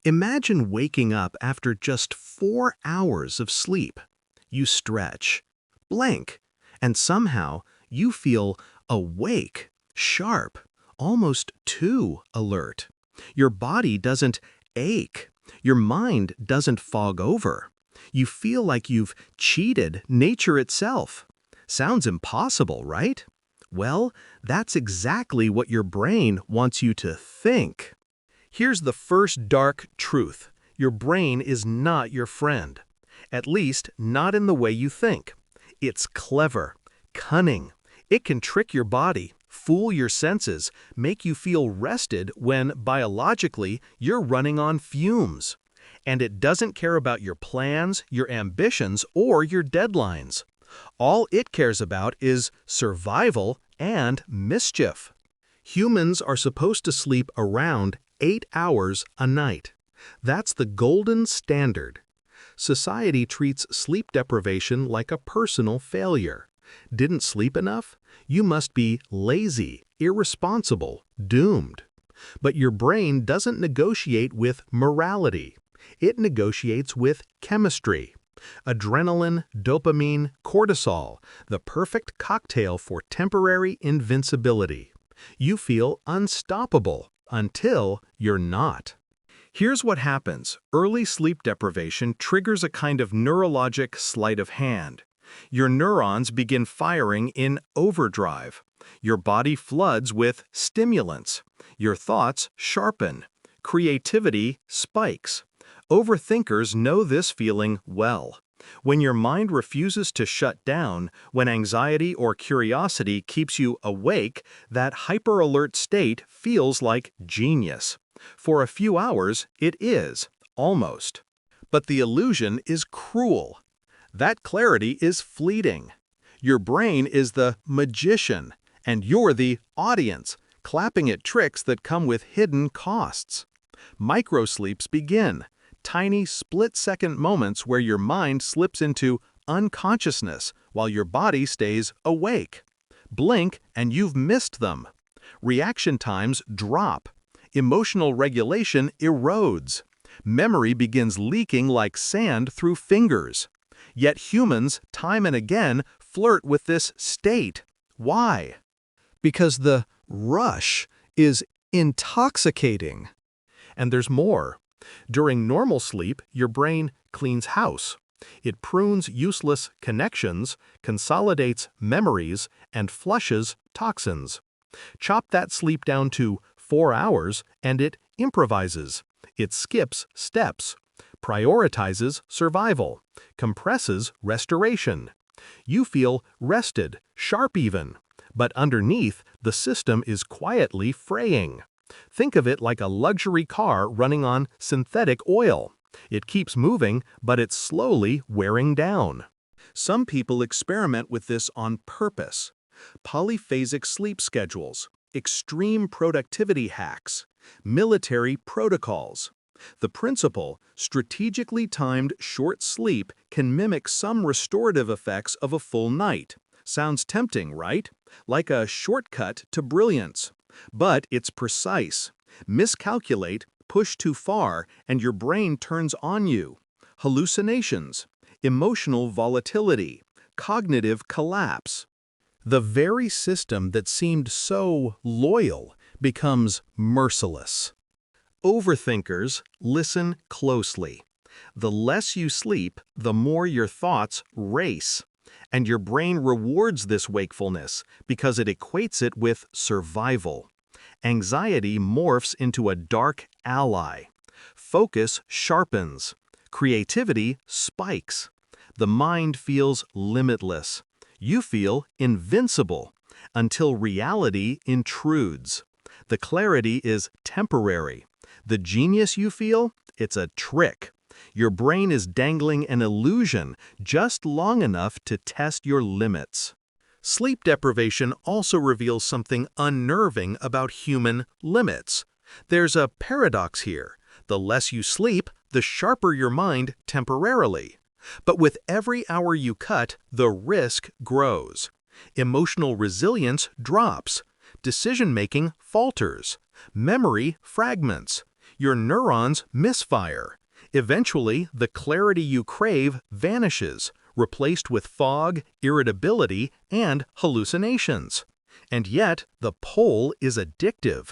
Imagine waking up after just 4 hours of sleep. You stretch, blank, and somehow you feel awake, sharp, almost too alert. Your body doesn't ache. Your mind doesn't fog over. You feel like you've cheated nature itself. Sounds impossible, right? Well, that's exactly what your brain wants you to think. Here's the first dark truth. Your brain is not your friend. At least, not in the way you think. It's clever, cunning. It can trick your body, fool your senses, make you feel rested when, biologically, you're running on fumes. And it doesn't care about your plans, your ambitions, or your deadlines. All it cares about is survival and mischief. Humans are supposed to sleep around 8 hours a night. That's the golden standard. Society treats sleep deprivation like a personal failure. Didn't sleep enough? You must be lazy, irresponsible, doomed. But your brain doesn't negotiate with morality. It negotiates with chemistry. Adrenaline, dopamine, cortisol, the perfect cocktail for temporary invincibility. You feel unstoppable until you're not. Here's what happens. Early sleep deprivation triggers a kind of neurologic sleight of hand. Your neurons begin firing in overdrive. Your body floods with stimulants. Your thoughts sharpen. Creativity spikes. Overthinkers know this feeling well. When your mind refuses to shut down, when anxiety or curiosity keeps you awake, that hyper-alert state feels like genius. For a few hours, it is, almost. But the illusion is cruel. That clarity is fleeting. Your brain is the magician, and you're the audience, clapping at tricks that come with hidden costs. Microsleeps begin. Tiny split-second moments where your mind slips into unconsciousness while your body stays awake. Blink and you've missed them. Reaction times drop. Emotional regulation erodes. Memory begins leaking like sand through fingers. Yet humans, time and again, flirt with this state. Why? Because the rush is intoxicating. And there's more. During normal sleep, your brain cleans house. It prunes useless connections, consolidates memories, and flushes toxins. Chop that sleep down to 4 hours, and it improvises. It skips steps, prioritizes survival, compresses restoration. You feel rested, sharp even, but underneath, the system is quietly fraying. Think of it like a luxury car running on synthetic oil. It keeps moving, but it's slowly wearing down. Some people experiment with this on purpose. Polyphasic sleep schedules, extreme productivity hacks, military protocols. The principle, strategically timed short sleep, can mimic some restorative effects of a full night. Sounds tempting, right? Like a shortcut to brilliance. But it's precise. Miscalculate, push too far, and your brain turns on you. Hallucinations, emotional volatility, cognitive collapse. The very system that seemed so loyal becomes merciless. Overthinkers, listen closely. The less you sleep, the more your thoughts race. And your brain rewards this wakefulness because it equates it with survival. Anxiety morphs into a dark ally. Focus sharpens. Creativity spikes. The mind feels limitless. You feel invincible until reality intrudes. The clarity is temporary. The genius you feel, it's a trick. Your brain is dangling an illusion just long enough to test your limits. Sleep deprivation also reveals something unnerving about human limits. There's a paradox here. The less you sleep, the sharper your mind temporarily. But with every hour you cut, the risk grows. Emotional resilience drops. Decision-making falters. Memory fragments. Your neurons misfire. Eventually, the clarity you crave vanishes, replaced with fog, irritability, and hallucinations. And yet, the pull is addictive.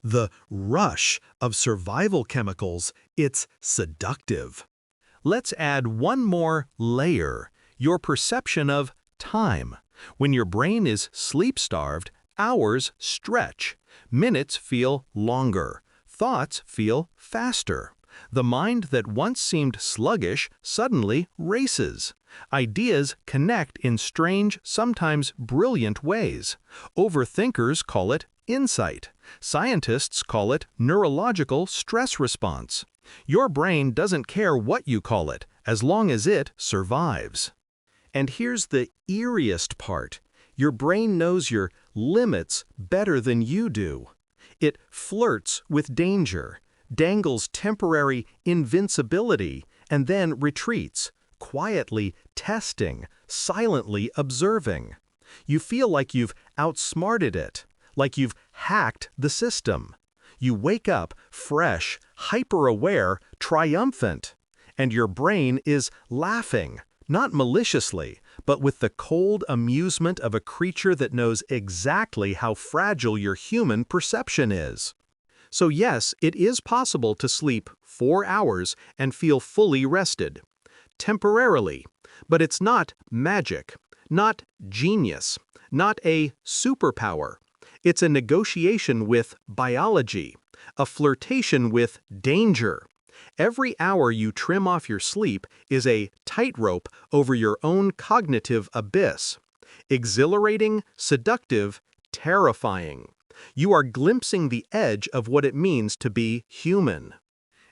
The rush of survival chemicals, it's seductive. Let's add one more layer, your perception of time. When your brain is sleep-starved, hours stretch, minutes feel longer, thoughts feel faster. The mind that once seemed sluggish suddenly races. Ideas connect in strange, sometimes brilliant ways. Overthinkers call it insight. Scientists call it neurological stress response. Your brain doesn't care what you call it, as long as it survives. And here's the eeriest part. Your brain knows your limits better than you do. It flirts with danger, dangles temporary invincibility, and then retreats, quietly testing, silently observing. You feel like you've outsmarted it, like you've hacked the system. You wake up fresh, hyper-aware, triumphant, and your brain is laughing, not maliciously, but with the cold amusement of a creature that knows exactly how fragile your human perception is. So yes, it is possible to sleep 4 hours and feel fully rested. Temporarily. But it's not magic, not genius, not a superpower. It's a negotiation with biology, a flirtation with danger. Every hour you trim off your sleep is a tightrope over your own cognitive abyss. Exhilarating, seductive, terrifying. You are glimpsing the edge of what it means to be human.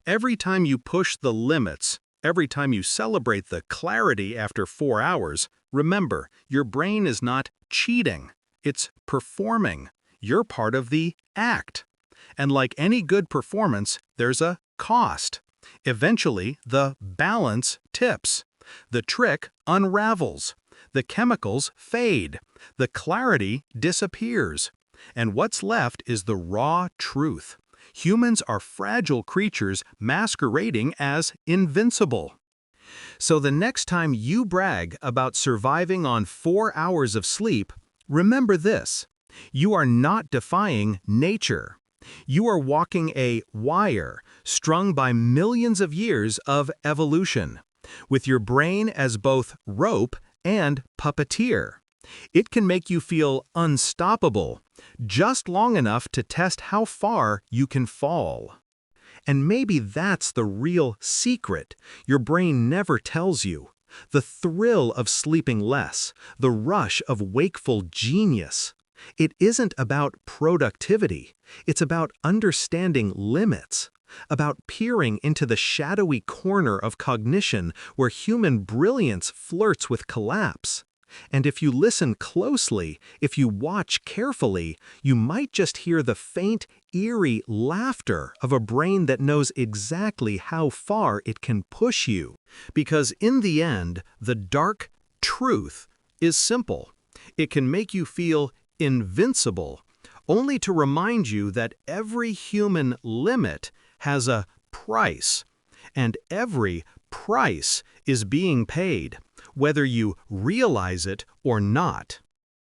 Every time you push the limits, every time you celebrate the clarity after 4 hours, remember, your brain is not cheating, it's performing. You're part of the act. And like any good performance, there's a cost. Eventually, the balance tips. The trick unravels. The chemicals fade. The clarity disappears. And what's left is the raw truth. Humans are fragile creatures masquerading as invincible. So the next time you brag about surviving on 4 hours of sleep, remember this. You are not defying nature. You are walking a wire strung by millions of years of evolution, with your brain as both rope and puppeteer. It can make you feel unstoppable, just long enough to test how far you can fall. And maybe that's the real secret your brain never tells you. The thrill of sleeping less, the rush of wakeful genius. It isn't about productivity, it's about understanding limits, about peering into the shadowy corner of cognition where human brilliance flirts with collapse. And if you listen closely, if you watch carefully, you might just hear the faint, eerie laughter of a brain that knows exactly how far it can push you. Because in the end, the dark truth is simple. It can make you feel invincible, only to remind you that every human limit has a price, and every price is being paid, whether you realize it or not.